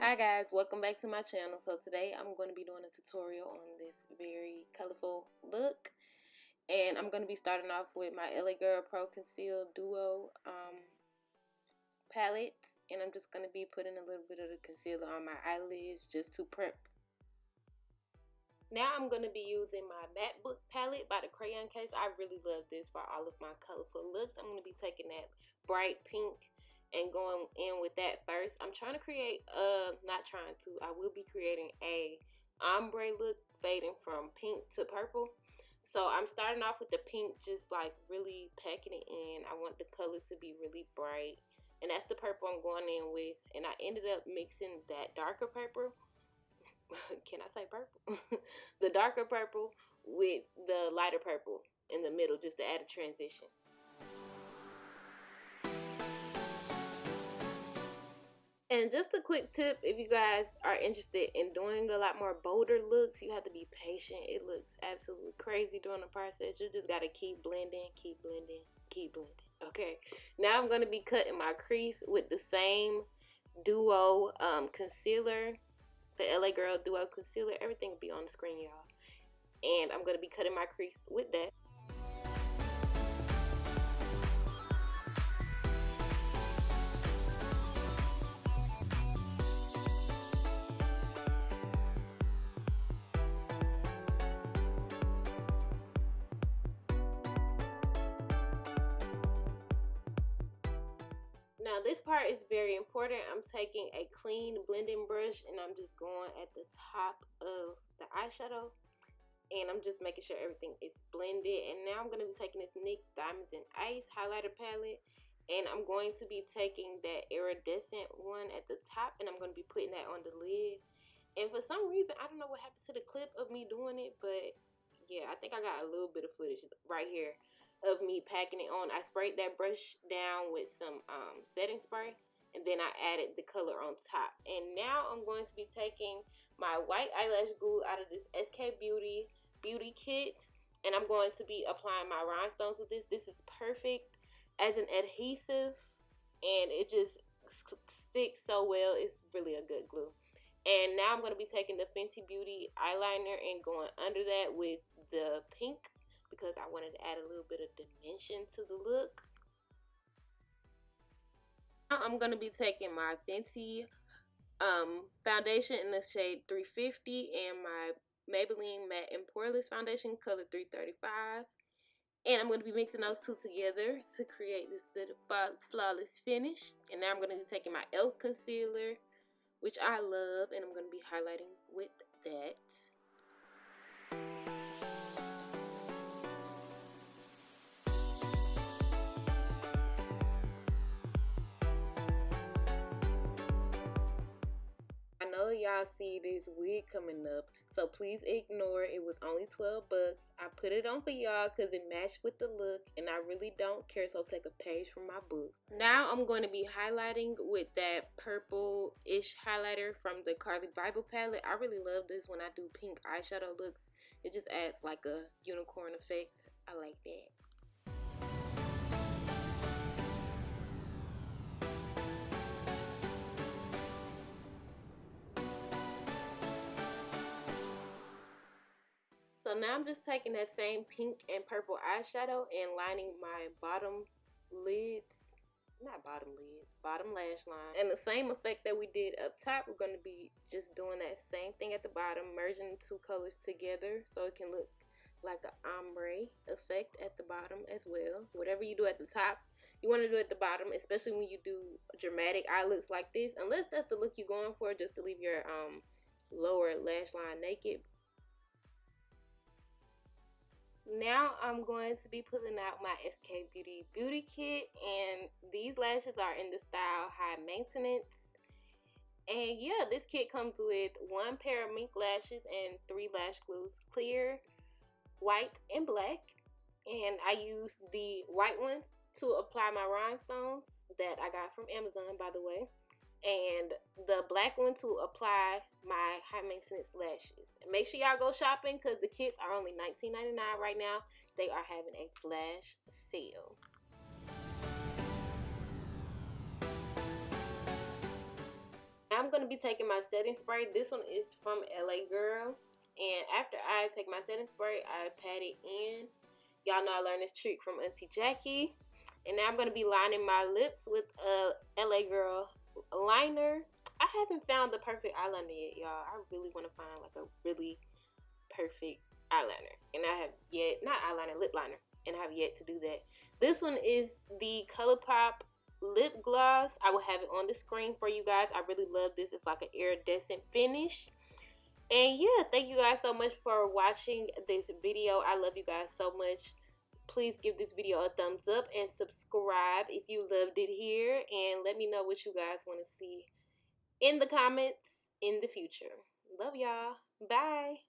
Hi guys, welcome back to my channel. So today I'm going to be doing a tutorial on this very colorful look, and I'm going to be starting off with my LA Girl Pro Conceal Duo palette, and I'm just going to be putting a little bit of the concealer on my eyelids just to prep. Now I'm going to be using my Matte Book palette by the Crayon Case. I really love this for all of my colorful looks. I'm going to be taking that bright pink and going in with that first. I'm trying to create I will be creating a ombre look fading from pink to purple. So I'm starting off with the pink, just like really packing it in. I want the colors to be really bright, and that's the purple I'm going in with. And I ended up mixing that darker purple can I say purple? The darker purple with the lighter purple in the middle, just to add a transition. And just a quick tip, if you guys are interested in doing a lot more bolder looks, you have to be patient. It looks absolutely crazy during the process. You just got to keep blending, keep blending, keep blending. Okay, now I'm going to be cutting my crease with the same Duo concealer, the LA Girl Duo Concealer. Everything will be on the screen, y'all. And I'm going to be cutting my crease with that. Now this part is very important. I'm taking a clean blending brush and I'm just going at the top of the eyeshadow, and I'm just making sure everything is blended. And now I'm going to be taking this NYX Diamonds and Ice highlighter palette, and I'm going to be taking that iridescent one at the top, and I'm going to be putting that on the lid. And for some reason, I don't know what happened to the clip of me doing it, but yeah, I think I got a little bit of footage right here of me packing it on. I sprayed that brush down with some setting spray, and then I added the color on top. And now I'm going to be taking my white eyelash glue out of this Skbeauty beauty kit, and I'm going to be applying my rhinestones with this. This is perfect as an adhesive, and it just sticks so well. It's really a good glue. And now I'm going to be taking the Fenty Beauty eyeliner and going under that with the pink, because I wanted to add a little bit of dimension to the look. Now I'm going to be taking my Fenty foundation in the shade 350 and my Maybelline Matte and Poreless foundation color 335. And I'm going to be mixing those two together to create this little flawless finish. And now I'm going to be taking my e.l.f. concealer, which I love, and I'm going to be highlighting with that. I know y'all see this wig coming up, so please ignore it. It was only 12 bucks. I put it on for y'all because it matched with the look, and I really don't care, so take a page from my book. Now I'm going to be highlighting with that purple-ish highlighter from the Carly Bible palette. I really love this when I do pink eyeshadow looks. It just adds like a unicorn effect. I like that. So now I'm just taking that same pink and purple eyeshadow and lining my bottom lids, bottom lash line. And the same effect that we did up top, we're going to be just doing that same thing at the bottom, merging the two colors together so it can look like an ombre effect at the bottom as well. Whatever you do at the top, you want to do at the bottom, especially when you do dramatic eye looks like this, unless that's the look you're going for, just to leave your lower lash line naked. Now I'm going to be pulling out my Skbeauty beauty kit, and these lashes are in the style High Maintenance. And yeah, this kit comes with 1 pair of mink lashes and 3 lash glues, clear, white, and black. And I use the white ones to apply my rhinestones that I got from Amazon, by the way, and the black one to apply my high maintenance lashes. And make sure y'all go shopping because the kits are only $19.99 right now. They are having a flash sale. I'm going to be taking my setting spray. This one is from LA Girl. And after I take my setting spray, I pat it in. Y'all know I learned this trick from Auntie Jackie. And now I'm going to be lining my lips with a LA Girl liner. I haven't found the perfect eyeliner yet, y'all. I really want to find like a really perfect eyeliner. And I have yet, not eyeliner, lip liner. And I have yet to do that. This one is the ColourPop lip gloss. I will have it on the screen for you guys. I really love this. It's like an iridescent finish. And yeah, thank you guys so much for watching this video. I love you guys so much. Please give this video a thumbs up and subscribe if you loved it here. And let me know what you guys want to see in the comments in the future. Love y'all. Bye.